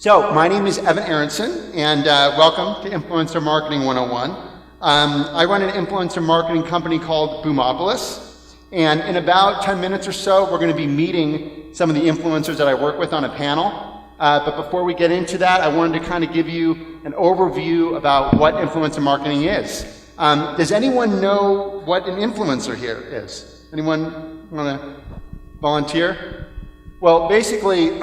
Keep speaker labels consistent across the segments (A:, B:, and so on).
A: So, my name is Evan Aronson, and welcome to Influencer Marketing 101. I run an influencer marketing company called Boomopolis, and in about 10 minutes or so, we're going to be meeting some of the influencers that I work with on a panel. But before we get into that, I wanted to kind of give you an overview about what influencer marketing is. Does anyone know what an influencer here is? Anyone want to volunteer? Well, basically,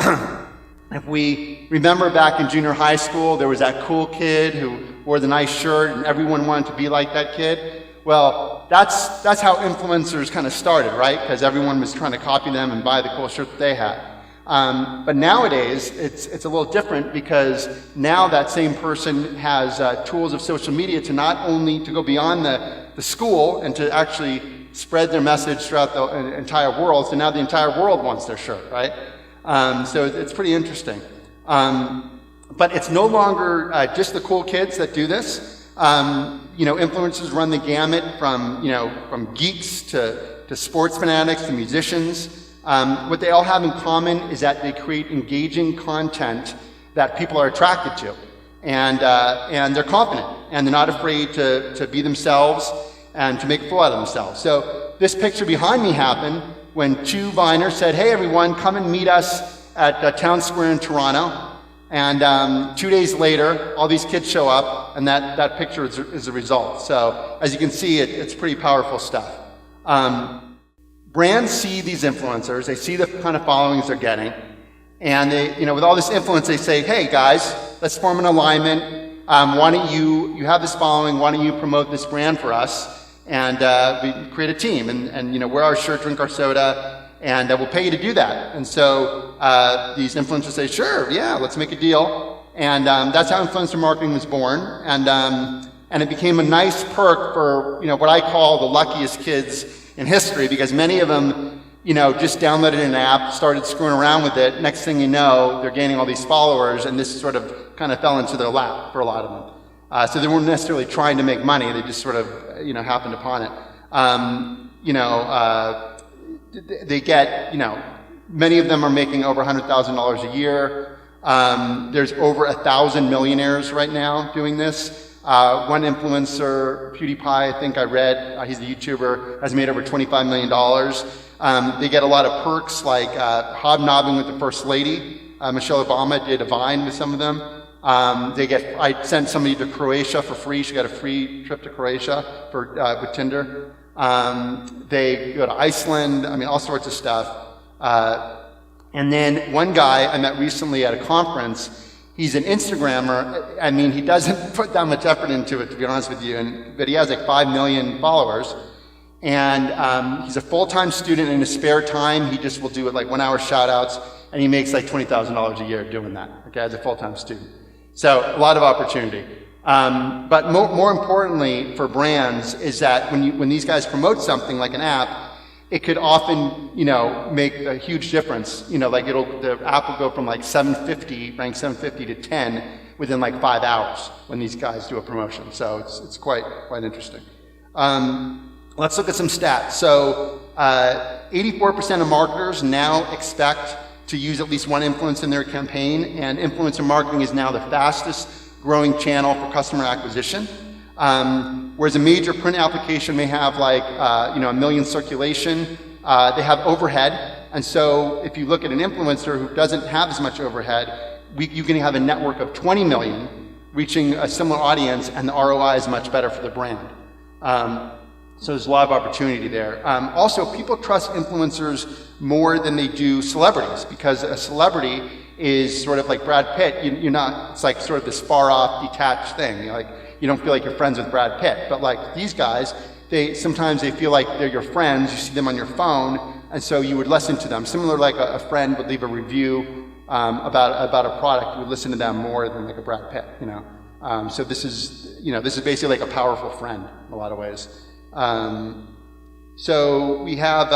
A: if we remember back in junior high school, there was that cool kid who wore the nice shirt and everyone wanted to be like that kid. Well, that's how influencers kind of started, right? Because everyone was trying to copy them and buy the cool shirt that they had. But nowadays, it's a little different because now that same person has tools of social media to not only to go beyond the school and to actually spread their message throughout the entire world. So now the entire world wants their shirt, right? So it's pretty interesting. But it's no longer just the cool kids that do this. Influencers run the gamut from geeks to sports fanatics to musicians. What they all have in common is that they create engaging content that people are attracted to. And they're confident, and they're not afraid to be themselves and to make a fool out of themselves. So this picture behind me happened when Chu Viner said, "Hey everyone, come and meet us at Town Square in Toronto." And 2 days later, all these kids show up, and that picture is the result. So as you can see, it's pretty powerful stuff. Brands see these influencers, they see the kind of followings they're getting, and they, with all this influence, they say, "Hey guys, let's form an alignment. Why don't you have this following, why don't you promote this brand for us? And we create a team, and wear our shirt, drink our soda, and we'll pay you to do that." And so these influencers say, "Sure, yeah, let's make a deal." And that's how influencer marketing was born, and it became a nice perk for what I call the luckiest kids in history, because many of them just downloaded an app, started screwing around with it. Next thing you know, they're gaining all these followers, and this sort of kind of fell into their lap for a lot of them. So they weren't necessarily trying to make money; they just sort of happened upon it. They get many of them are making over $100,000 a year. There's over 1,000 millionaires right now doing this. One influencer, PewDiePie, I think I read, he's a YouTuber, has made over $25 million. They get a lot of perks like hobnobbing with the First Lady. Michelle Obama did a Vine with some of them. I sent somebody to Croatia for free. She got a free trip to Croatia with Tinder. They go to Iceland. All sorts of stuff. And then one guy I met recently at a conference, he's an Instagrammer. He doesn't put that much effort into it, to be honest with you, but he has like 5 million followers. And he's a full-time student. In his spare time, he just will do it like 1 hour shout outs, and he makes like $20,000 a year doing that, okay, as a full-time student. So a lot of opportunity. But more importantly for brands is that when these guys promote something like an app, it could often make a huge difference. The app will go from like ranked 750 to 10 within like 5 hours when these guys do a promotion. So it's quite interesting. Let's look at some stats. So 84% of marketers now expect to use at least one influencer in their campaign, and influencer marketing is now the fastest growing channel for customer acquisition. Whereas a major print application may have like 1 million circulation, they have overhead. And so if you look at an influencer who doesn't have as much overhead, you can have a network of 20 million reaching a similar audience, and the ROI is much better for the brand. So there's a lot of opportunity there. Also, people trust influencers more than they do celebrities, because a celebrity is sort of like Brad Pitt. It's like sort of this far off, detached thing. You don't feel like you're friends with Brad Pitt. But like these guys, sometimes they feel like they're your friends. You see them on your phone, and so you would listen to them. Similar, like a friend would leave a review about a product. You would listen to them more than like a Brad Pitt. So this is basically like a powerful friend in a lot of ways. So we have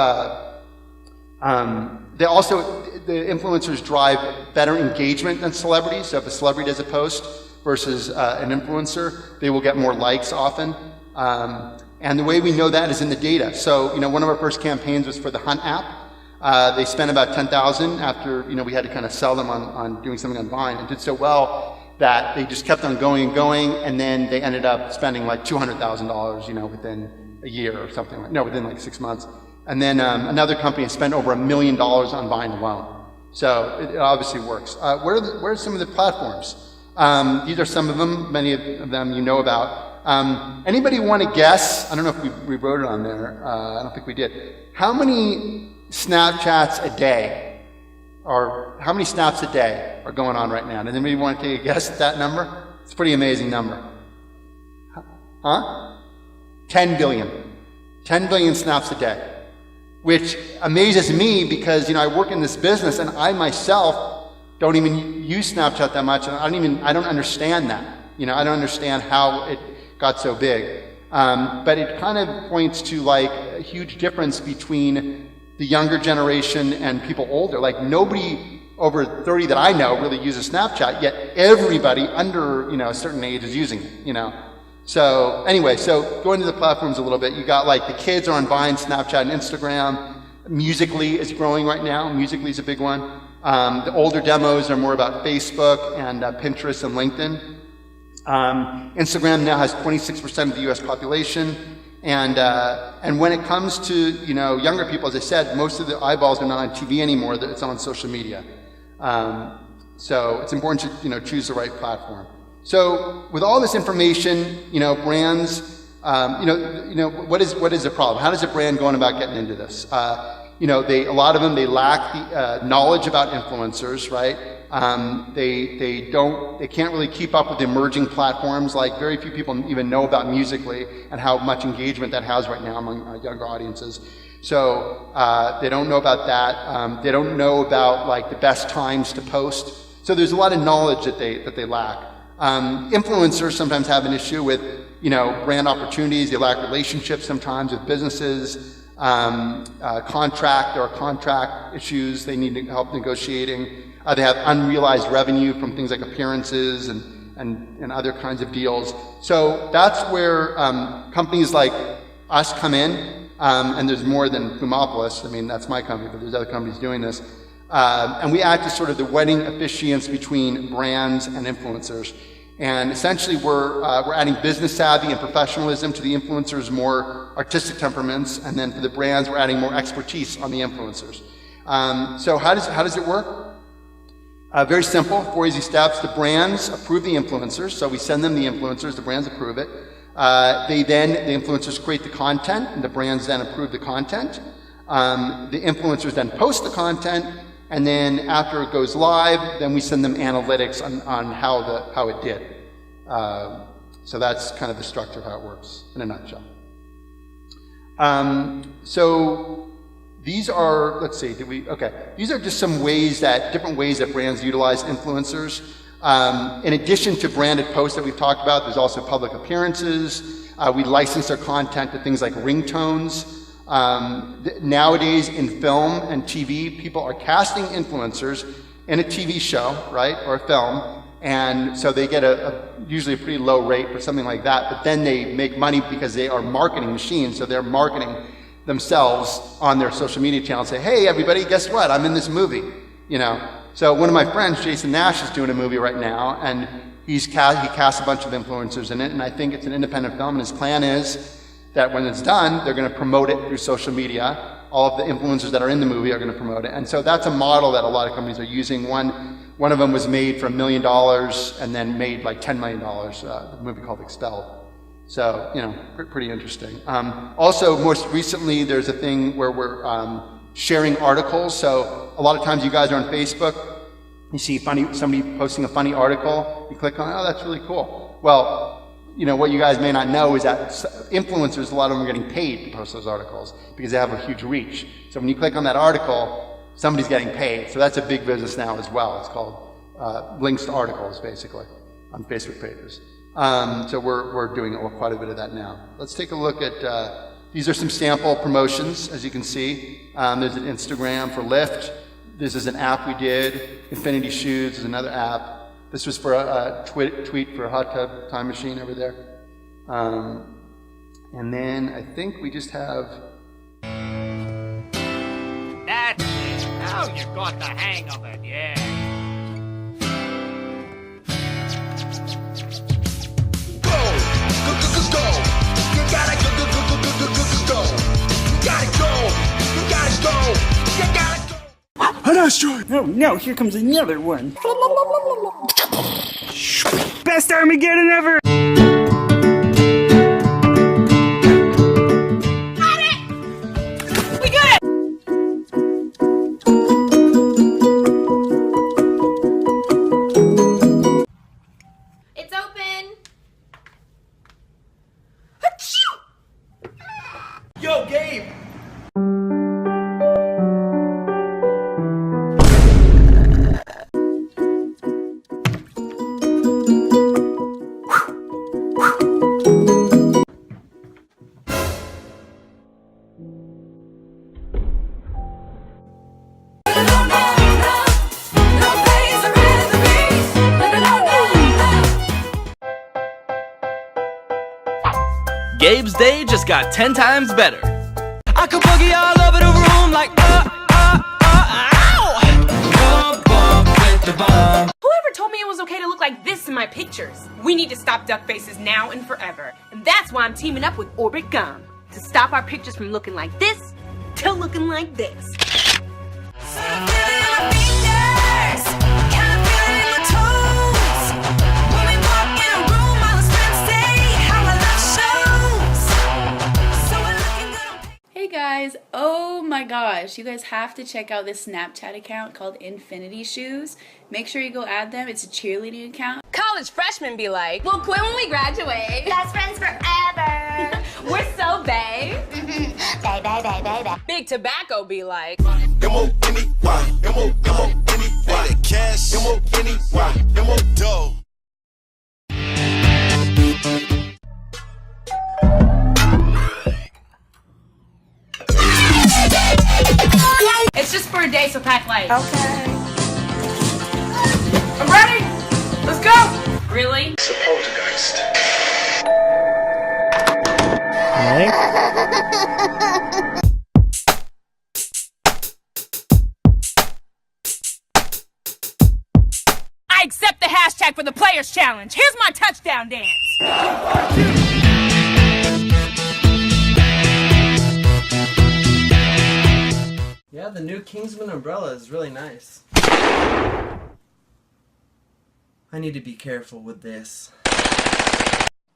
A: the influencers drive better engagement than celebrities. So if a celebrity does a post versus an influencer, they will get more likes often. And the way we know that is in the data. So one of our first campaigns was for the Hunt app. They spent about $10,000 after we had to kind of sell them on doing something on Vine, and did so well that they just kept on going and going, and then they ended up spending like $200,000, within a year or something. Within like 6 months. And then another company spent over $1 million on Vine alone. So it obviously works. Where are some of the platforms? These are some of them. Many of them you know about. Anybody want to guess? I don't know if we wrote it on there. I don't think we did. How many Snapchats a day, or how many snaps a day are going on right now? Does anybody want to take a guess at that number? It's a pretty amazing number. Huh? 10 billion. 10 billion snaps a day, which amazes me because, I work in this business and I myself don't even use Snapchat that much, and I don't understand that. I don't understand how it got so big. But it kind of points to like a huge difference between the younger generation and people older. Like nobody over 30 that I know really uses Snapchat, yet everybody under a certain age is using it. So anyway, so going to the platforms a little bit, you got like the kids are on Vine, Snapchat, and Instagram. Musical.ly is growing right now. Musical.ly is a big one. The older demos are more about Facebook and Pinterest and LinkedIn. Instagram now has 26% of the U.S. population. And when it comes to younger people, as I said, most of the eyeballs are not on TV anymore. It's on social media. So it's important to choose the right platform. So with all this information, brands, what is the problem? How does a brand go about getting into this? A lot of them, they lack the knowledge about influencers, right? They can't really keep up with the emerging platforms. Like very few people even know about Musical.ly and how much engagement that has right now among younger audiences. So they don't know about that. They don't know about like the best times to post. So there's a lot of knowledge that they lack. Influencers sometimes have an issue with brand opportunities. They lack relationships sometimes with businesses. Contract issues they need help negotiating. They have unrealized revenue from things like appearances and other kinds of deals. So that's where companies like us come in, and there's more than Fumopolis. That's my company, but there's other companies doing this. And we act as sort of the wedding officiants between brands and influencers. And essentially we're adding business savvy and professionalism to the influencers' more artistic temperaments, and then for the brands we're adding more expertise on the influencers. So how does it work? Very simple, 4 easy steps. The brands approve the influencers, so we send them the influencers, the brands approve it. The influencers create the content, and the brands then approve the content. The influencers then post the content, and then after it goes live, then we send them analytics on how it did. So that's kind of the structure of how it works in a nutshell. So these are, these are just some different ways that brands utilize influencers. In addition to branded posts that we've talked about, there's also public appearances. We license their content to things like ringtones. Nowadays in film and TV, people are casting influencers in a TV show, right, or a film, and so they get usually a pretty low rate for something like that, but then they make money because they are marketing machines, so they're marketing themselves on their social media channel, say, hey everybody, guess what, I'm in this movie, So one of my friends, Jason Nash, is doing a movie right now, and he cast a bunch of influencers in it, and I think it's an independent film, and his plan is that when it's done, they're going to promote it through social media. All of the influencers that are in the movie are going to promote it. And so that's a model that a lot of companies are using. One of them was made for $1 million and then made like $10 million, a movie called Expelled. So, pretty interesting. Also, most recently, there's a thing where we're sharing articles. So a lot of times you guys are on Facebook, you see somebody posting a funny article, you click on it, oh, that's really cool. Well, what you guys may not know is that influencers, a lot of them are getting paid to post those articles because they have a huge reach. So when you click on that article, somebody's getting paid. So that's a big business now as well. It's called links to articles, basically, on Facebook pages. So we're doing quite a bit of that now. Let's take a look at, these are some sample promotions, as you can see. There's an Instagram for Lyft. This is an app we did. Infinity Shoes is another app. This was for a tweet for a hot tub time machine over there. And then I think we just have... That's
B: you got the hang of it, yeah.
C: Go! Go! You gotta go! You gotta go! You gotta go! You gotta go!
D: An asteroid! Oh no, here comes another one. Best Armageddon ever!
E: It's open.
C: Yo, Gabe!
F: Gabe's day just got 10 times better.
G: I could boogie all over the room like ow! Bump with the bomb.
E: Whoever told me it was okay to look like this in my pictures? We need to stop duck faces now and forever. And that's why I'm teaming up with Orbit Gum. To stop our pictures from looking like this to looking like this.
H: Hey guys, oh my gosh, you guys have to check out this Snapchat account called Infinity Shoes. Make sure you go add them, it's a cheerleading account.
E: College freshmen be like, we'll quit when we graduate.
I: Best friends forever.
E: We're so bae.
I: Baby.
E: Big Tobacco be like,
C: Cash, dough.
E: it's just for a day, so pack light.
H: Okay.
E: I'm ready. Let's go. Really?
C: Poltergeist.
E: I accept the hashtag for the Players Challenge. Here's my touchdown dance.
J: Yeah, the new Kingsman umbrella is really nice. I need to be careful with this.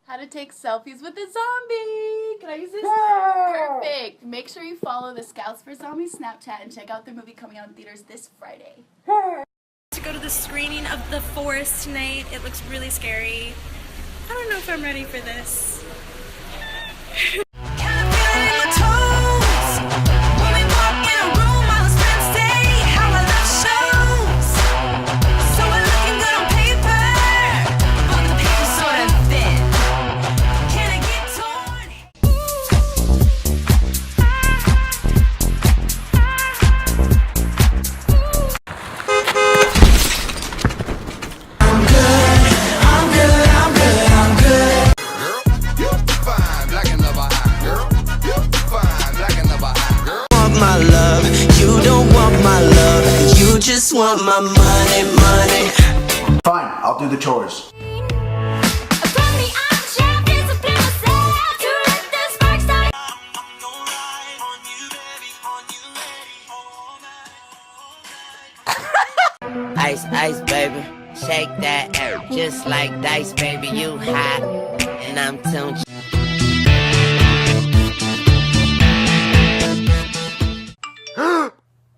H: How to take selfies with a zombie. Can I use this? Perfect. Make sure you follow the Scouts for Zombies Snapchat and check out their movie coming out in theaters this Friday.
K: To go to the screening of The Forest tonight. It looks really scary. I don't know if I'm ready for this.
G: Just want my money.
C: Fine, I'll do the chores.
G: Ice, baby. Shake that air just like dice, baby. You hot, and I'm tuned.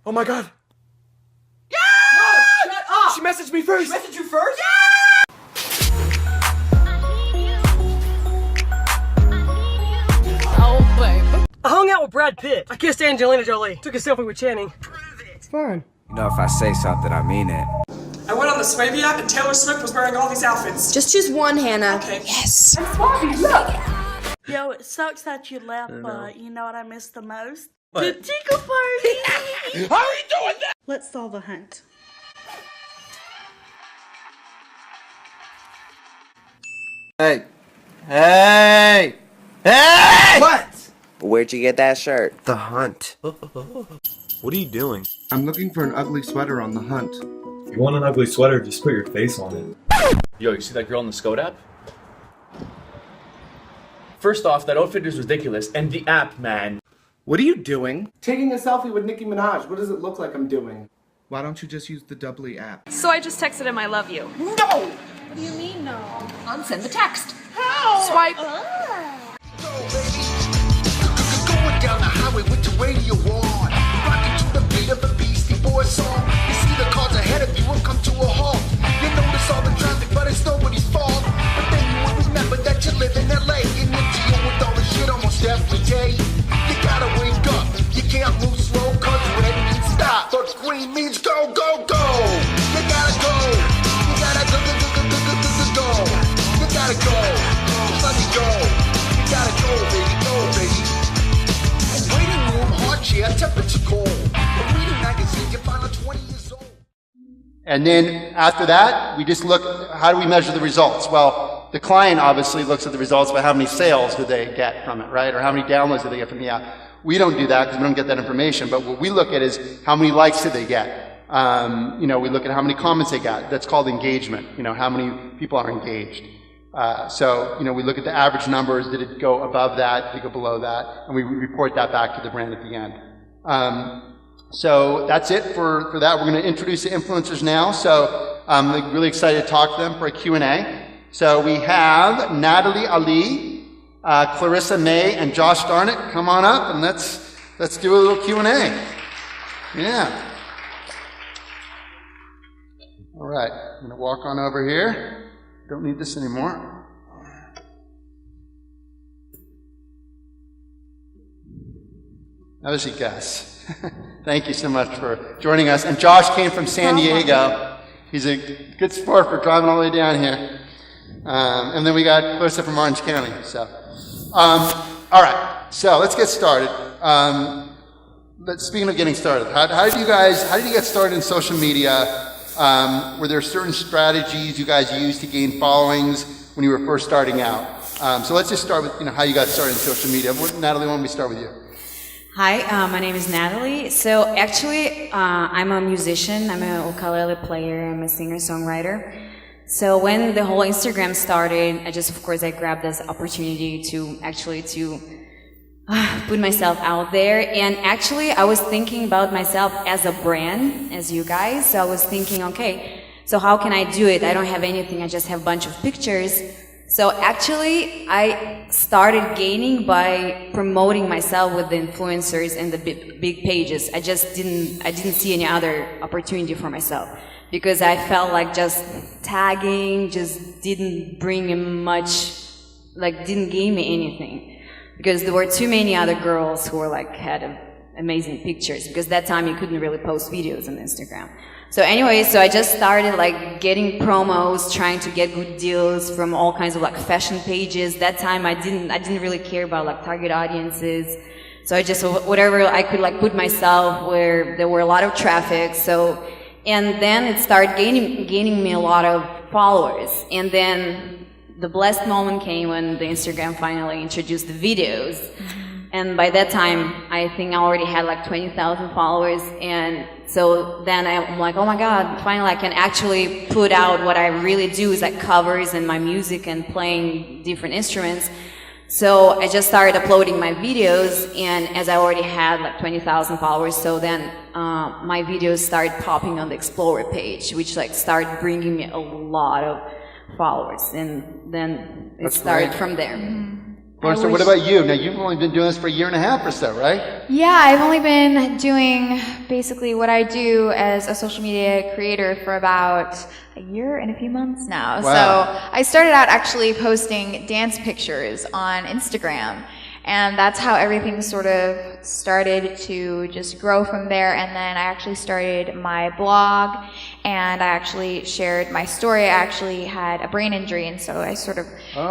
J: Oh my god!
G: Shut up!
J: She messaged me first!
G: She messaged you first?
E: Oh, baby.
L: I hung out with Brad Pitt. I kissed Angelina Jolie. Took a selfie with Channing. It's fun.
M: You know, if I say something, I mean it.
L: I went on the Swayze app and Taylor Swift was wearing all these outfits.
E: Just choose one, Hannah.
L: Okay.
E: Yes.
L: I'm Swazi, look!
K: Yo, it sucks that you left, but you know what I miss the most?
J: What?
K: The Chica Party!
C: How are you doing that?
K: Let's solve a hunt.
J: Hey! Hey! Hey! What?
G: Where'd you get that shirt?
J: The Hunt.
N: What are you doing?
O: I'm looking for an ugly sweater on the hunt.
N: If you want an ugly sweater, just put your face on it. Yo, you see that girl in the Scode app? First off, that outfit is ridiculous, and the app, man.
O: What are you doing? Taking a selfie with Nicki Minaj. What does it look like I'm doing? Why don't you just use the Doubly app?
K: So I just texted him I love you.
C: No!
K: What do you mean no?
I: Unsend the text.
K: How? Swipe.
C: Going down the highway with the radio on, rocking to the beat of a Beastie Boys song. You see the cars ahead of you will come to a halt. You notice all the traffic, but it's nobody's fault. But then you will remember that you live in LA and you deal with all the shit almost every day. You gotta wake up, you can't move slow, cause red means stop, but green means go, go, go. You gotta go, you gotta go, go, go, go, go, go, go, go. You gotta go, just let me go. You gotta go, baby, go, baby. Waiting room, hard chair, temperature cold. Reading magazines, you find out 20 years old.
A: And then after that, we just look, how do we measure the results? Well, the client obviously looks at the results by how many sales did they get from it, right? Or how many downloads did they get from the app. We don't do that because we don't get that information, but what we look at is how many likes did they get? We look at how many comments they got. That's called engagement, how many people are engaged. We look at the average numbers. Did it go above that? Did it go below that? And we report that back to the brand at the end. So that's it for that. We're going to introduce the influencers now. So I'm really excited to talk to them for a Q&A. So we have Natalie Ali, Clarissa May, and Josh Darnett. Come on up and let's do a little Q&A. Yeah. All right. I'm going to walk on over here. Don't need this anymore. How does he guess? Thank you so much for joining us. And Josh came from San Diego. He's a good sport for driving all the way down here. And then we got Clarissa from Orange County. So, all right. So let's get started. Speaking of getting started, how did you get started in social media? Were there certain strategies you guys used to gain followings when you were first starting out? So let's just start with how you got started in social media. Natalie, why don't we start with you?
P: Hi, my name is Natalie. So actually, I'm a musician. I'm a ukulele player. I'm a singer-songwriter. So when the whole Instagram started, I grabbed this opportunity to put myself out there. And actually, I was thinking about myself as a brand, as you guys. So I was thinking, okay, so how can I do it? I don't have anything. I just have a bunch of pictures. So actually, I started gaining by promoting myself with the influencers and the big pages. I didn't see any other opportunity for myself because I felt like just tagging just didn't bring in much, didn't gain me anything. Because there were too many other girls who were had amazing pictures. Because that time you couldn't really post videos on Instagram. So anyway, I just started getting promos, trying to get good deals from all kinds of fashion pages. That time I didn't really care about target audiences. So I just, whatever I could put myself where there were a lot of traffic. So, and then it started gaining me a lot of followers. And then the blessed moment came when the Instagram finally introduced the videos. And by that time, I think I already had 20,000 followers. And so then I'm like, oh my God, finally I can actually put out what I really do is covers and my music and playing different instruments. So I just started uploading my videos, and as I already had 20,000 followers, so then my videos started popping on the Explorer page, which started bringing me a lot of followers, and then it started from there.
A: So what about you? Now, you've only been doing this for a year and a half or so, right?
Q: Yeah, I've only been doing basically what I do as a social media creator for about a year and a few months now.
A: Wow.
Q: So I started out actually posting dance pictures on Instagram. And that's how everything sort of started to just grow from there. And then I actually started my blog, and I actually shared my story. I actually had a brain injury, and so I sort of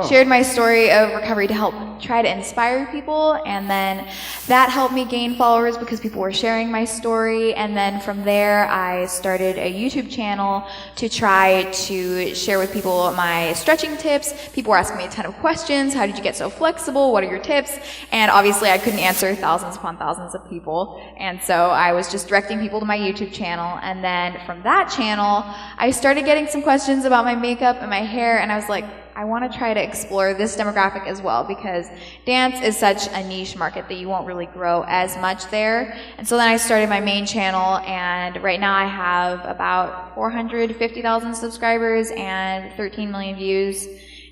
Q: shared my story of recovery to help try to inspire people. And then that helped me gain followers because people were sharing my story. And then from there, I started a YouTube channel to try to share with people my stretching tips. People were asking me a ton of questions. How did you get so flexible? What are your tips? And obviously I couldn't answer thousands upon upon thousands of people. And so I was just directing people to my YouTube channel. And then from that channel, I started getting some questions about my makeup and my hair. And I was like, I want to try to explore this demographic as well, because dance is such a niche market that you won't really grow as much there. And so then I started my main channel, and right now I have about 450,000 subscribers and 13 million views.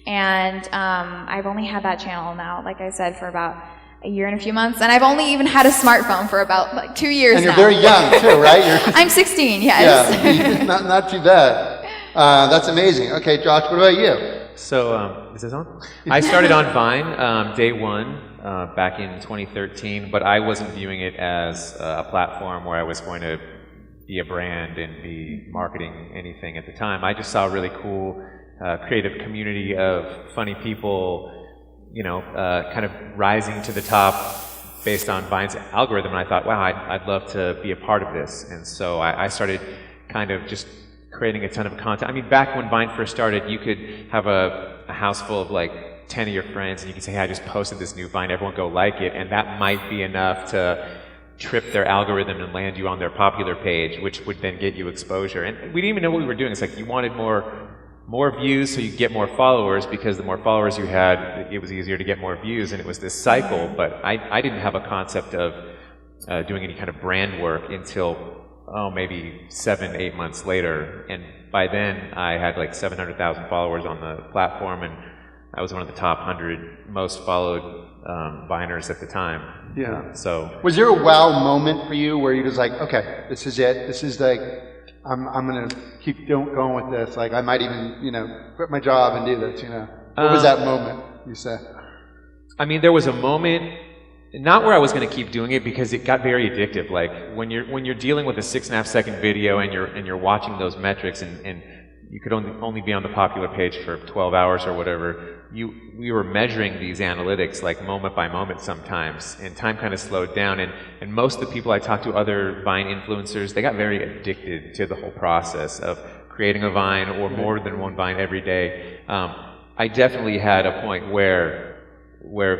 Q: And I've only had that channel now, like I said, for about a year and a few months, and I've only even had a smartphone for about like 2 years now.
A: And you're very young too, right?
Q: I'm 16, yes.
A: Yeah, not too bad. That's amazing. Okay, Josh, what about you?
R: So, is this on? I started on Vine day one back in 2013, but I wasn't viewing it as a platform where I was going to be a brand and be marketing anything at the time. I just saw a really cool creative community of funny people, you know, kind of rising to the top based on Vine's algorithm, and I thought, wow, I'd love to be a part of this. And so I started kind of just creating a ton of content. I mean, back when Vine first started, you could have a house full of like 10 of your friends, and you could say, hey, I just posted this new Vine, everyone go like it, and that might be enough to trip their algorithm and land you on their popular page, which would then get you exposure. And we didn't even know what we were doing. It's like you wanted more views so you get more followers, because the more followers you had, it was easier to get more views, and it was this cycle. But I didn't have a concept of doing any kind of brand work until maybe 7-8 months later, and by then I had like 700,000 followers on the platform, and I was one of the top 100 most followed Viners at the time.
A: Yeah.
R: So
A: was there a wow moment for you where you're just like, okay, this is it. This is like, I'm gonna keep going with this. Like I might even, you know, quit my job and do this. You know, what was that moment? You said.
R: I mean, there was a moment. Not where I was going to keep doing it, because it got very addictive. Like when you're dealing with a 6.5 second video and you're watching those metrics, and you could only be on the popular page for 12 hours or whatever. We were measuring these analytics like moment by moment sometimes, and time kind of slowed down. And most of the people I talked to, other Vine influencers, they got very addicted to the whole process of creating a Vine or more than one Vine every day. I definitely had a point where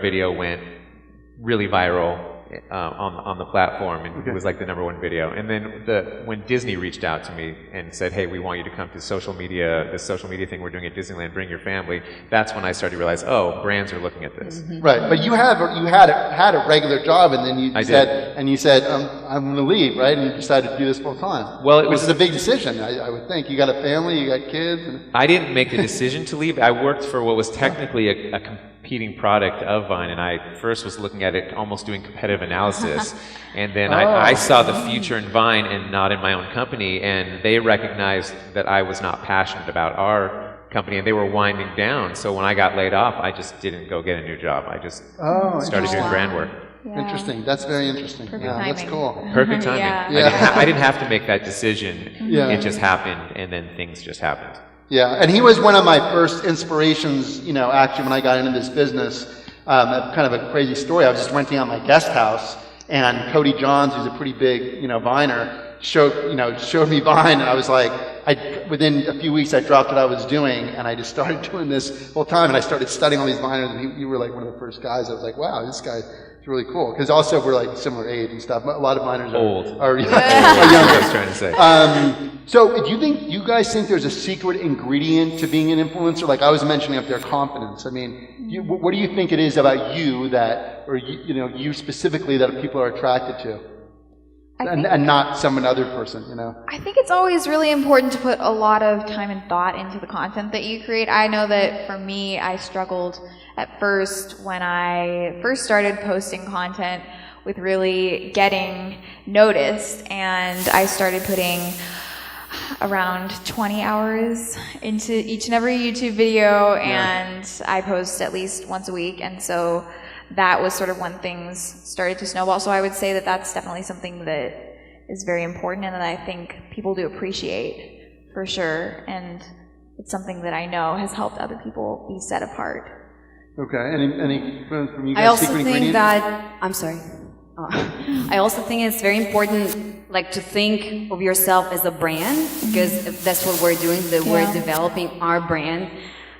R: video went really viral on the platform, and it was like the #1 video. And then when Disney reached out to me and said, hey, we want you to come to this social media thing we're doing at Disneyland, bring your family, that's when I started to realize, oh, brands are looking at this.
A: Right, but you had a regular job, and then you said I'm going to leave, right? And you decided to do this full time.
R: Well,
A: which is a big decision, I would think. You got a family, you got kids.
R: I didn't make the decision to leave. I worked for what was technically a competing product of Vine, and I first was looking at it almost doing competitive analysis, and then I saw the future in Vine and not in my own company, and they recognized that I was not passionate about our company, and they were winding down. So when I got laid off, I just didn't go get a new job. I just started doing brand work.
A: Yeah. Interesting. That's very interesting. That's cool.
R: Perfect timing.
A: Yeah.
R: I didn't have to make that decision.
A: Yeah.
R: It just happened, and then things just happened.
A: Yeah, and he was one of my first inspirations, you know, actually when I got into this business. Kind of a crazy story. I was just renting out my guest house, and Cody Johns, who's a pretty big, you know, Viner, showed me Vine, and I was like, within a few weeks I dropped what I was doing, and I just started doing this full time, and I started studying all these Viners, and you were like one of the first guys. I was like, wow, this guy is really cool, because also we're like similar age and stuff. A lot of Viners are younger.
R: I was trying to say.
A: So do you guys think there's a secret ingredient to being an influencer? Like I was mentioning up there, confidence. I mean, what do you think it is about you that, or you specifically, that people are attracted to? And not some other person, you know?
Q: I think it's always really important to put a lot of time and thought into the content that you create. I know that for me, I struggled at first when I first started posting content with really getting noticed, and I started putting around 20 hours into each and every YouTube video, and I post at least once a week, and so that was sort of when things started to snowball. So I would say that that's definitely something that is very important, and that I think people do appreciate for sure, and it's something that I know has helped other people be set apart.
A: Okay, any from you guys?
P: I also think that, I'm sorry. I also think it's very important, like, to think of yourself as a brand, because that's what we're doing, that we're developing our brand.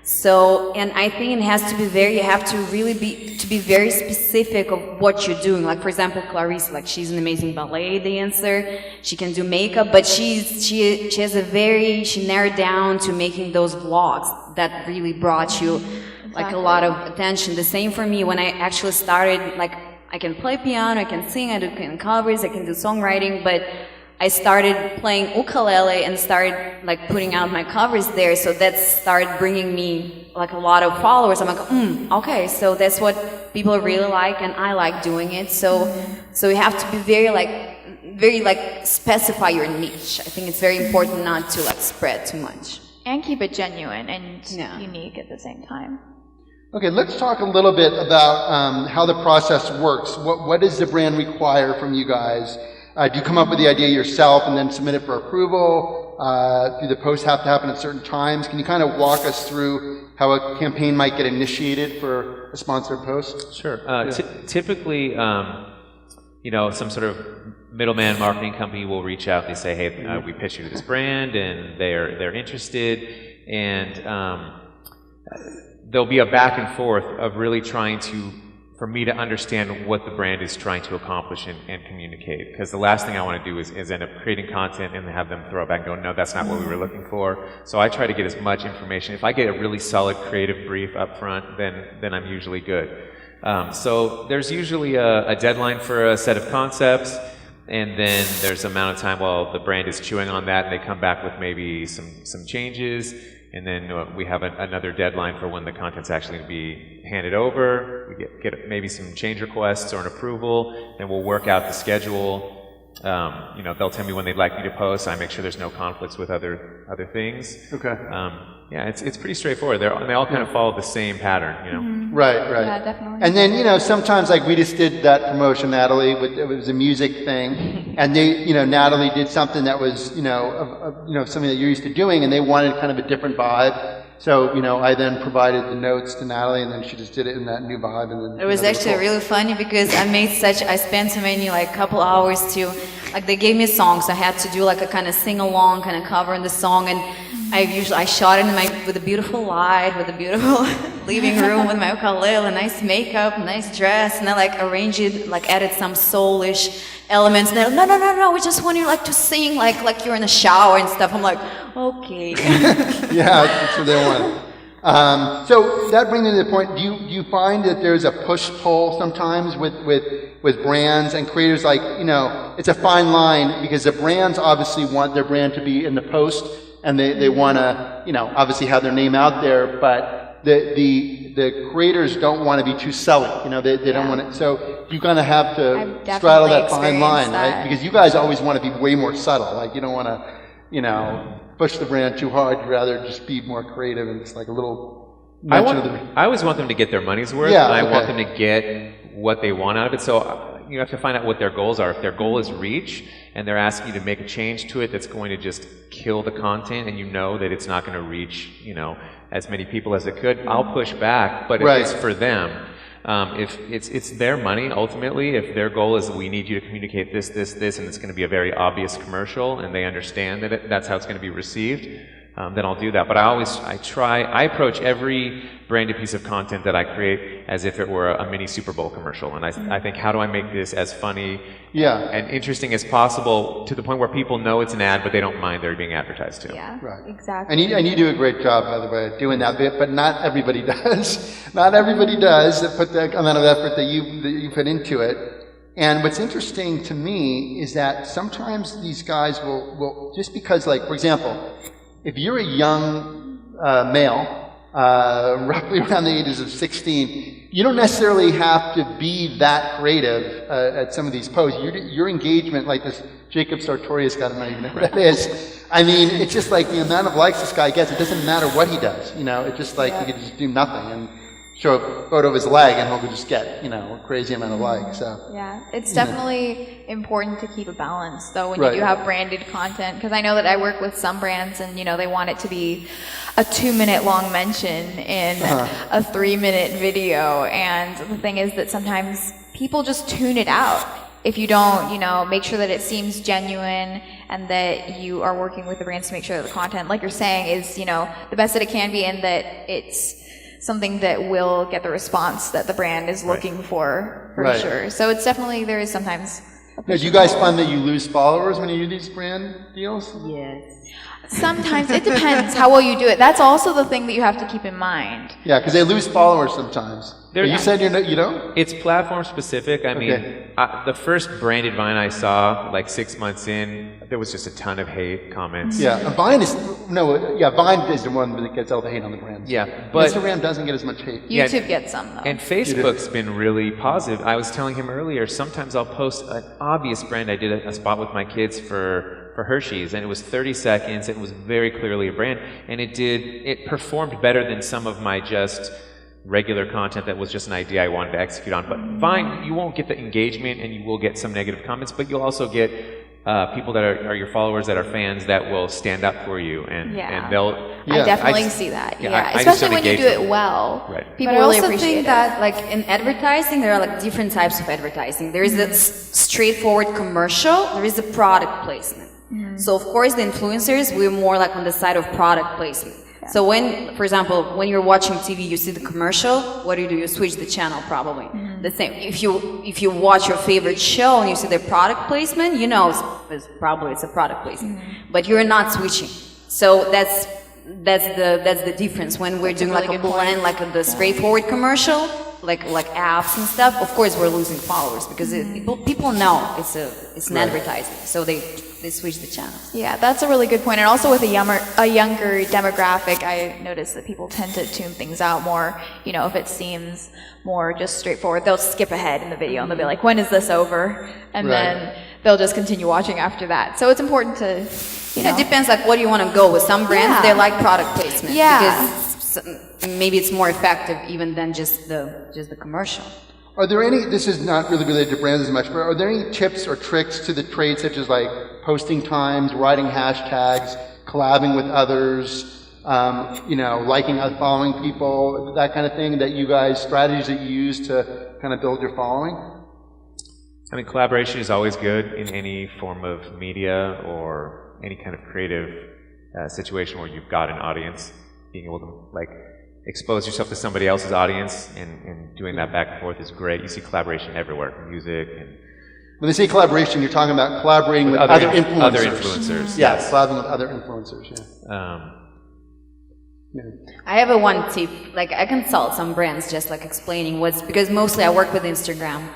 P: So, and I think it has to be you have to really be very specific of what you're doing. Like, for example, Clarice, like, she's an amazing ballet dancer. She can do makeup, but she narrowed down to making those vlogs that really brought you, like, a lot of attention. The same for me when I actually started, like, I can play piano, I can sing, I can covers, I can do songwriting, but I started playing ukulele and started like putting out my covers there, so that started bringing me like a lot of followers. I'm like, okay, so that's what people really like, and I like doing it. So you have to be very specify your niche. I think it's very important not to like spread too much
Q: and keep it genuine and unique at the same time.
A: Okay, let's talk a little bit about how the process works. What does the brand require from you guys? Do you come up with the idea yourself and then submit it for approval? Do the posts have to happen at certain times? Can you kind of walk us through how a campaign might get initiated for a sponsored post?
R: Sure. Typically, some sort of middleman marketing company will reach out. They say, "Hey, we pitched you to this brand, and they're interested," and there'll be a back and forth of really trying for me to understand what the brand is trying to accomplish and communicate. Because the last thing I want to do is end up creating content and have them throw it back and go, no, that's not what we were looking for. So I try to get as much information. If I get a really solid creative brief up front, then I'm usually good. So there's usually a deadline for a set of concepts, and then there's an amount of time while the brand is chewing on that, and they come back with maybe some changes. And then we have another deadline for when the content's actually going to be handed over. We get maybe some change requests or an approval, and we'll work out the schedule. They'll tell me when they'd like me to post. I make sure there's no conflicts with other things.
A: Okay.
R: It's pretty straightforward. They all kind of follow the same pattern,
Q: Mm-hmm.
A: Right.
Q: Yeah, definitely.
A: And then, sometimes like we just did that promotion, Natalie, it was a music thing, and Natalie did something that was, something that you're used to doing, and they wanted kind of a different vibe. So, I then provided the notes to Natalie, and then she just did it in that new vibe. And then
P: it was actually really funny because I spent so many, couple hours to, they gave me songs. I had to do a kind of sing-along, kind of cover in the song, and I shot it with a beautiful light, with a beautiful living room with my ukulele, nice makeup, nice dress, and I arranged it, added some soulish elements. And they're like, no, we just want you to sing like you're in a shower and stuff. I'm like, okay.
A: Yeah, that's what they want. So that brings me to the point. Do you find that there's a push-pull sometimes with brands and creators? It's a fine line because the brands obviously want their brand to be in the post, and they want to, obviously have their name out there, but the creators don't want to be too selling. They don't want to. So you kind of have to straddle that fine line, right? Because you guys always want to be way more subtle. You don't want to, push the brand too hard. You'd rather just be more creative and just a little.
R: I always want them to get their money's worth, and I want them to get what they want out of it. So you have to find out what their goals are. If their goal is reach, and they're asking you to make a change to it that's going to just kill the content, and that it's not going to reach, as many people as it could, I'll push back. But if it's for them, if it's their money ultimately, if their goal is we need you to communicate this, and it's going to be a very obvious commercial, and they understand that that's how it's going to be received, then I'll do that. But I approach every branded piece of content that I create as if it were a mini Super Bowl commercial. And I think, how do I make this as funny and interesting as possible to the point where people know it's an ad, but they don't mind they're being advertised to.
Q: Yeah,
A: right.
Q: Exactly.
A: And you do a great job, by the way, doing that bit, but not everybody does. Not everybody does that put the amount of effort that you put into it. And what's interesting to me is that sometimes these guys will just because, for example, if you're a young male, roughly around the ages of 16, you don't necessarily have to be that creative at some of these posts. Your engagement, like this Jacob Sartorius guy, I don't even know who that is. I mean, it's just the amount of likes this guy gets. It doesn't matter what he does. It's just he could just do nothing and show a photo of his leg, and he'll just get a crazy amount of likes. So
Q: yeah, it's definitely important to keep a balance though when you do have branded content, because I know that I work with some brands and they want it to be a 2-minute long mention in a 3-minute video, and the thing is that sometimes people just tune it out. if you don't, you know, make sure that it seems genuine and that you are working with the brands to make sure that the content, like you're saying, is, you know, the best that it can be, and that it's something that will get the response that the brand is looking for
A: Right.
Q: sure. So it's definitely, there is sometimes.
A: Now, do you guys find that you lose followers when you do these brand deals?
P: Yes.
Q: Sometimes it depends how well you do it. That's also the thing that you have to keep in mind.
A: Yeah, because they lose followers sometimes.
R: There-
A: You said you don't?
R: It's platform specific. I mean,
A: Okay.
R: the first branded Vine I saw, like 6 months in, there was just a ton of hate comments.
A: Yeah, Vine is Vine is the one that gets all the hate on the brands.
R: Yeah, but
A: Instagram doesn't get as much hate.
Q: YouTube gets some though.
R: And Facebook's been really positive. I was telling him earlier, sometimes I'll post an obvious brand. I did a spot with my kids for Hershey's, and it was 30 seconds. It was very clearly a brand, and it performed better than some of my just regular content that was just an idea I wanted to execute on. But Vine, you won't get the engagement, and you will get some negative comments, but you'll also get people that are your followers, that are fans, that will stand up for you, and they'll.
Q: I definitely see that.
R: I just
Q: Especially
R: don't
Q: when you
R: engage
Q: do it
R: them.
Q: well.
R: Right.
Q: People
P: But I
Q: really
P: also
Q: appreciate
P: think
Q: it.
P: that, like, in advertising, there are like different types of advertising. There is the straightforward commercial. There is the product placement. So of course, the influencers, we're more like on the side of product placement. So when, for example, when you're watching TV, you see the commercial. What do? You switch the channel, probably. The same. If you watch your favorite show and you see the product placement, you know it's a product placement. But you're not switching. So that's the difference when we're doing like a blend, like the straightforward commercial, like apps and stuff. Of course, we're losing followers because people know it's an advertising, so they switch the channels.
Q: Yeah, that's a really good point. And also with a younger demographic, I notice that people tend to tune things out more. You know, if it seems more just straightforward, they'll skip ahead in the video and they'll be like, when is this over? And then they'll just continue watching after that. So it's important to,
P: It depends, like, what do you want to go with. Some brands, they like product placement.
Q: Yeah.
P: Because maybe it's more effective even than just the commercial.
A: Are there any, this is not really related to brands as much, but are there any tips or tricks to the trade, such as like posting times, writing hashtags, collabing with others, liking, following people, that kind of thing, that you guys, strategies that you use to kind of build your following?
R: I mean, collaboration is always good in any form of media or any kind of creative situation where you've got an audience. Being able to, like, expose yourself to somebody else's audience and doing that back and forth is great. You see collaboration everywhere, music and...
A: When they say collaboration, you're talking about collaborating with other influencers.
R: Other influencers.
A: Yes, collaborating with other influencers,
P: I have one tip. Like, I consult some brands just like explaining because mostly I work with Instagram.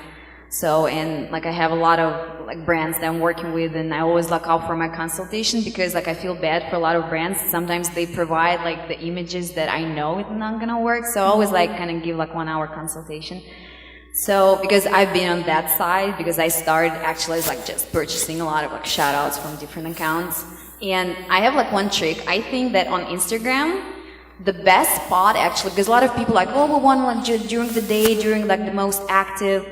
P: So, and like I have a lot of like brands that I'm working with, and I always look out for my consultation because like I feel bad for a lot of brands. Sometimes they provide like the images that I know it's not gonna work. So I always like kind of give like 1 hour consultation. So, because I've been on that side, because I started actually like just purchasing a lot of like shout outs from different accounts. And I have like one trick. I think that on Instagram, the best spot actually, because a lot of people like, oh, we want like during the day, during like the most active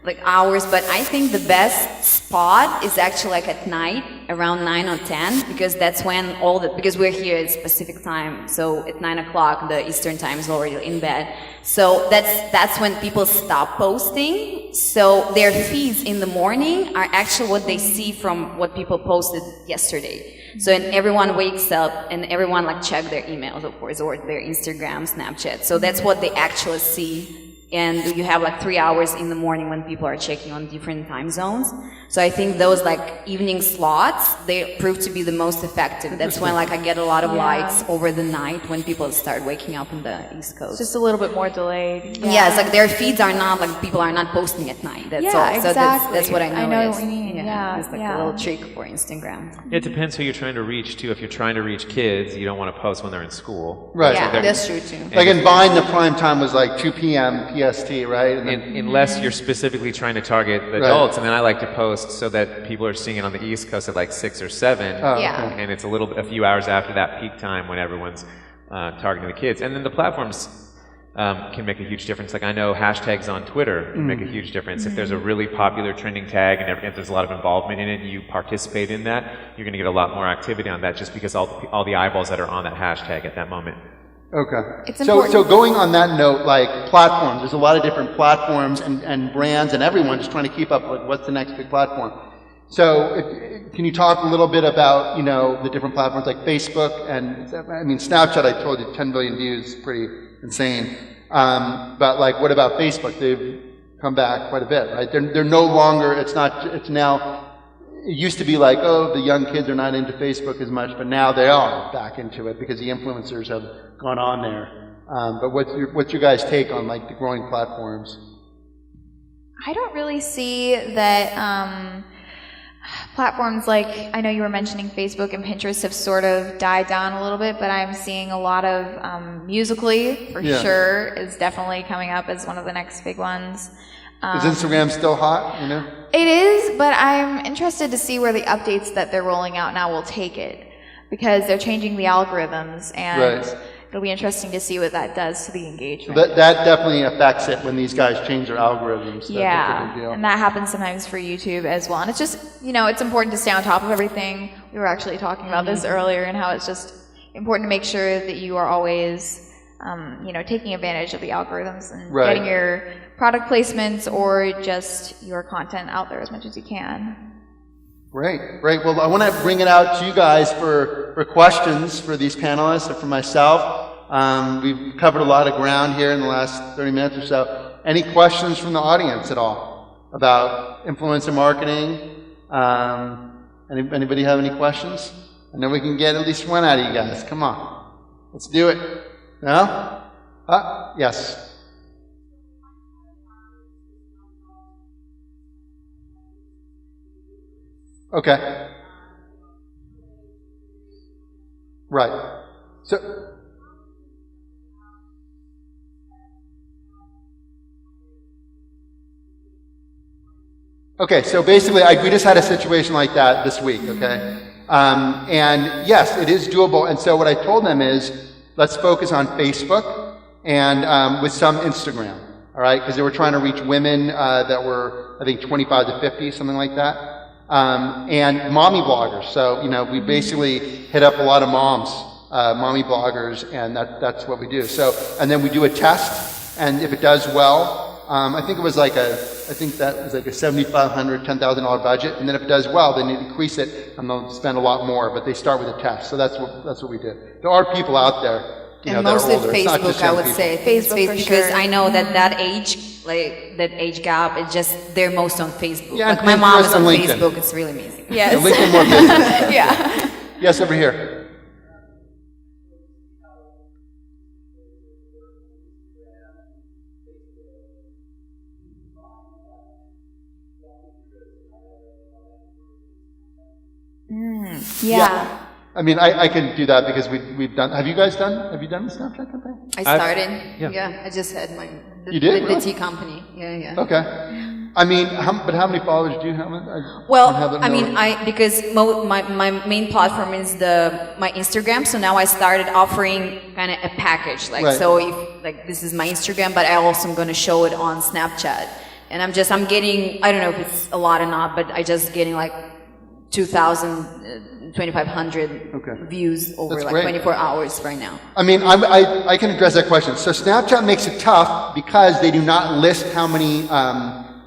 P: like hours, but I think the best spot is actually like at night around 9 or 10, because that's when because we're here at Pacific time, so at 9 o'clock the Eastern time is already in bed. So that's when people stop posting. So their feeds in the morning are actually what they see from what people posted yesterday. So and everyone wakes up and everyone like check their emails, of course, or their Instagram, Snapchat. So that's what they actually see. And you have like 3 hours in the morning when people are checking on different time zones. So I think those like evening slots, they prove to be the most effective. That's when like I get a lot of likes over the night when people start waking up in the East Coast.
Q: Just a little bit more delayed.
P: Yeah, it's like their feeds are not like people are not posting at night. That's all. So that's what I noticed.
Q: I know what you mean. Yeah,
P: it's like a little trick for Instagram.
R: It depends who you're trying to reach too. If you're trying to reach kids, you don't want to post when they're in school.
A: Right.
P: Yeah, that's true too.
A: Like in Vine, the prime time was like 2 p.m. PST, right?
R: Unless you're specifically trying to target adults, and then I like to post so that people are seeing it on the East Coast at like 6 or 7, and it's a few hours after that peak time when everyone's targeting the kids. And then the platforms can make a huge difference. Like I know hashtags on Twitter can make a huge difference. If there's a really popular trending tag and if there's a lot of involvement in it, you participate in that, you're going to get a lot more activity on that just because all the eyeballs that are on that hashtag at that moment.
A: Okay.
Q: It's
A: so
Q: important.
A: going on that note, like platforms, there's a lot of different platforms and brands and everyone just trying to keep up with what's the next big platform. So can you talk a little bit about, the different platforms like Facebook and, Snapchat, I told you 10 billion views, pretty insane. But like, what about Facebook? They've come back quite a bit, right? They're no longer, it's now, it used to be like, oh, the young kids are not into Facebook as much, but now they are back into it because the influencers have gone on there. But what's your guys' take on like the growing platforms?
Q: I don't really see that platforms like, I know you were mentioning Facebook and Pinterest have sort of died down a little bit, but I'm seeing a lot of Musical.ly for sure is definitely coming up as one of the next big ones.
A: Is Instagram still hot,
Q: It is, but I'm interested to see where the updates that they're rolling out now will take it, because they're changing the algorithms, and it'll be interesting to see what that does to the engagement.
A: That definitely affects it when these guys change their algorithms. That's a big deal.
Q: And that happens sometimes for YouTube as well. And it's just, it's important to stay on top of everything. We were actually talking about this earlier, and how it's just important to make sure that you are always taking advantage of the algorithms and getting your product placements or just your content out there as much as you can.
A: Great. Well, I want to bring it out to you guys for questions for these panelists and for myself. We've covered a lot of ground here in the last 30 minutes or so. Any questions from the audience at all about influencer marketing? Anybody have any questions? I know we can get at least one out of you guys. Come on. Let's do it. No? Yes. Okay. Right. So basically, we just had a situation like that this week, okay? And yes, it is doable. And so what I told them is, let's focus on Facebook and with some Instagram, all right? Because they were trying to reach women that were, I think, 25 to 50, something like that. And mommy bloggers. So, we basically hit up a lot of moms, mommy bloggers, and that's what we do. So, and then we do a test, and if it does well, I think that was like a $7,500, $10,000 budget, and then if it does well, then you increase it, and they'll spend a lot more, but they start with a test. So that's what we did. There are people out there,
P: and mostly Facebook, I would say. Facebook, because I know that age gap, it's just, they're most on Facebook.
A: Yeah,
P: like my mom is on
A: LinkedIn.
P: Facebook, it's really amazing.
Q: Yes.
A: LinkedIn more business.
Q: Yeah.
A: Yes, over here.
Q: Yeah.
A: I can do that because we've done. Have you done the Snapchat campaign?
P: I started. I just had
A: You did?
P: the
A: Really?
P: tea company. Yeah.
A: Okay. But how many followers do you have?
P: Because my main platform is my Instagram, so now I started offering kind of a package. So if this is my Instagram, but I also am going to show it on Snapchat. And I'm getting, I don't know if it's a lot or not, but I just getting 2,000, 2,500 views over 24 hours right now.
A: I can address that question. So Snapchat makes it tough because they do not list how many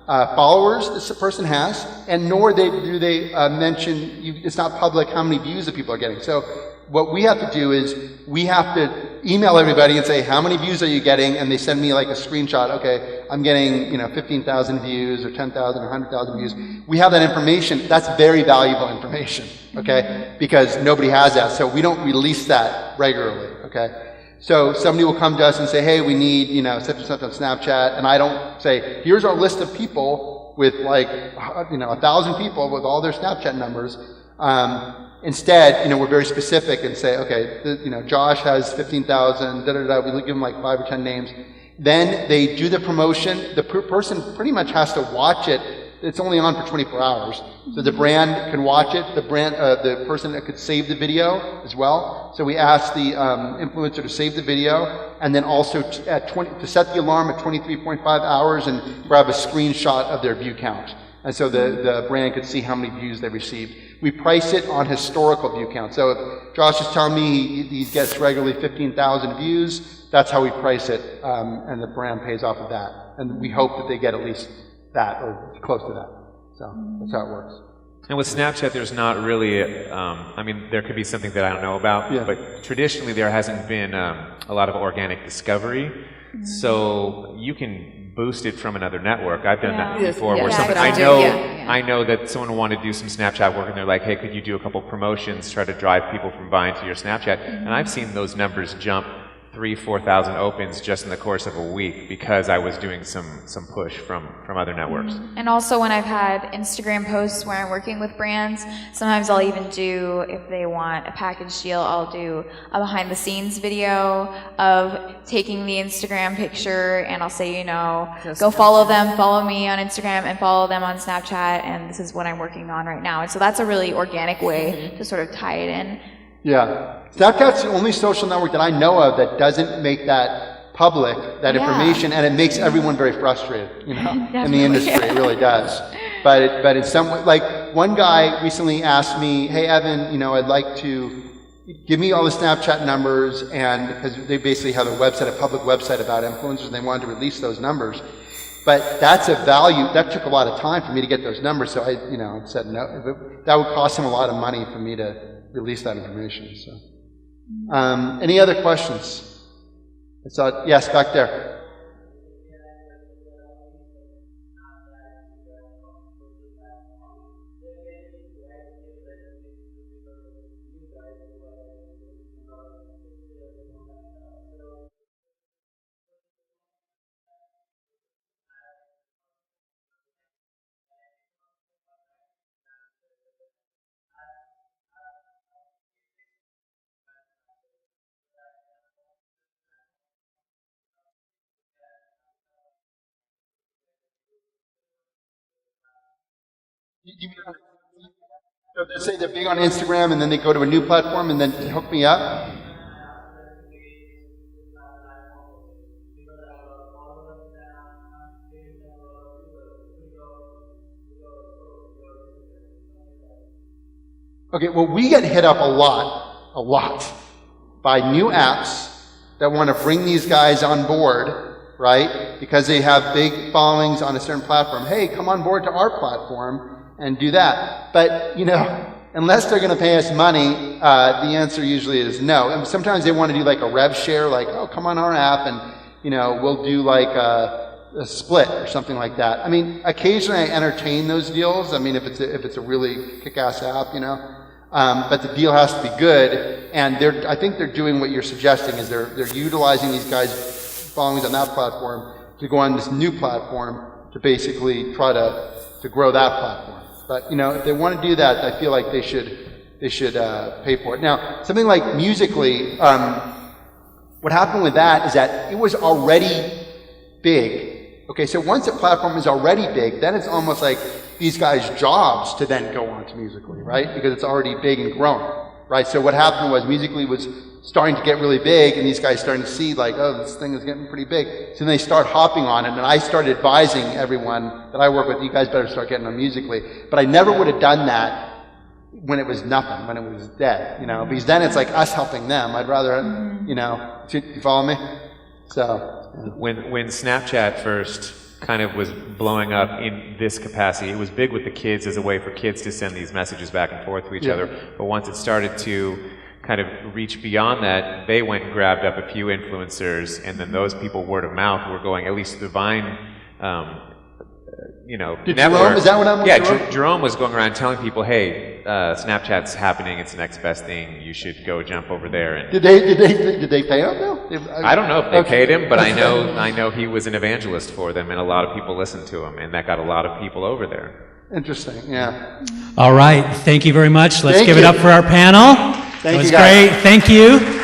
A: followers this person has, and nor do they mention, it's not public how many views that people are getting. So what we have to do is we have to email everybody and say, how many views are you getting? And they send me a screenshot. Okay, I'm getting 15,000 views or 10,000 or 100,000 views. We have that information. That's very valuable information, okay? Because nobody has that, so we don't release that regularly, okay? So somebody will come to us and say, hey, we need such and such on Snapchat, and I don't say, here's our list of people with 1,000 people with all their Snapchat numbers. Instead, we're very specific and say, okay, Josh has 15,000, we give them 5 or 10 names. Then they do the promotion. The person pretty much has to watch it. It's only on for 24 hours. So the brand can watch it. The person that could save the video as well. So we ask the influencer to save the video, and then also to set the alarm at 23.5 hours and grab a screenshot of their view count. And so the brand could see how many views they received. we price it on historical view count. So if Josh is telling me he gets regularly 15,000 views, that's how we price it, and the brand pays off of that. And we hope that they get at least that or close to that. So that's how it works.
R: And with Snapchat, there's not really, I mean, there could be something that I don't know about, but traditionally there hasn't been a lot of organic discovery. So you can boost it from another network. I've done that before. Where someone, I know that someone wanted to do some Snapchat work, and they're like, "Hey, could you do a couple promotions, try to drive people from Vine to your Snapchat?" And I've seen those numbers jump 3,000-4,000 opens just in the course of a week because I was doing some push from other networks.
Q: And also when I've had Instagram posts where I'm working with brands, sometimes I'll even do, if they want a package deal, I'll do a behind the scenes video of taking the Instagram picture, and I'll say, you know, go follow them, follow me on Instagram, and follow them on Snapchat, and this is what I'm working on right now. And so that's a really organic way to sort of tie it in.
A: Yeah. Snapchat's the only social network that I know of that doesn't make that public, that information, and it makes everyone very frustrated, you know, in the industry. It really does. But in some way, like one guy recently asked me, "Hey Evan, you know, I'd like to give me all the Snapchat numbers," and because they basically have a public website about influencers, and they wanted to release those numbers. But that's a value, that took a lot of time for me to get those numbers, so I, you know, said no. That would cost him a lot of money for me to release that information. So, any other questions? I saw, yes, back there. So they say they're big on Instagram and then they go to a new platform and then hook me up? Okay, well, we get hit up a lot by new apps that want to bring these guys on board, right? Because they have big followings on a certain platform. Hey, come on board to our platform and do that. But, you know, unless they're going to pay us money, the answer usually is no. And sometimes they want to do like a rev share, like, oh, come on our app and, you know, we'll do like a split or something like that. I mean, occasionally I entertain those deals. I mean, if it's a really kick-ass app, you know. But the deal has to be good, and I think they're doing what you're suggesting, is they're utilizing these guys' followings on that platform to go on this new platform to basically try to grow that platform. But, you know, if they want to do that, I feel like they should pay for it. Now, something like Musical.ly, what happened with that is that it was already big. Okay, so once a platform is already big, then it's almost like these guys' jobs to then go on to Musical.ly, right? Because it's already big and growing, right? So what happened was Musical.ly was starting to get really big, and these guys starting to see like, oh, this thing is getting pretty big. So then they start hopping on it, and I started advising everyone that I work with, you guys better start getting on Musical.ly. But I never would have done that when it was nothing, when it was dead, you know, because then it's like us helping them. I'd rather, you know, you follow me? So. Yeah.
R: When Snapchat first kind of was blowing up in this capacity, it was big with the kids as a way for kids to send these messages back and forth to each other. But once it started to kind of reach beyond that, they went and grabbed up a few influencers, and then those people, word of mouth, were going, at least the Vine, you know, network.
A: Jerome, is that what I'm?
R: Yeah, Jerome was going around telling people, hey, Snapchat's happening, it's the next best thing, you should go jump over there. And
A: Did they pay him though?
R: I don't know if they paid him, but I know he was an evangelist for them, and a lot of people listened to him, and that got a lot of people over there.
A: Interesting, yeah.
S: All right, thank you very much. Let's give it up for our panel.
A: Thank
S: it was
A: you guys.
S: great. Thank you.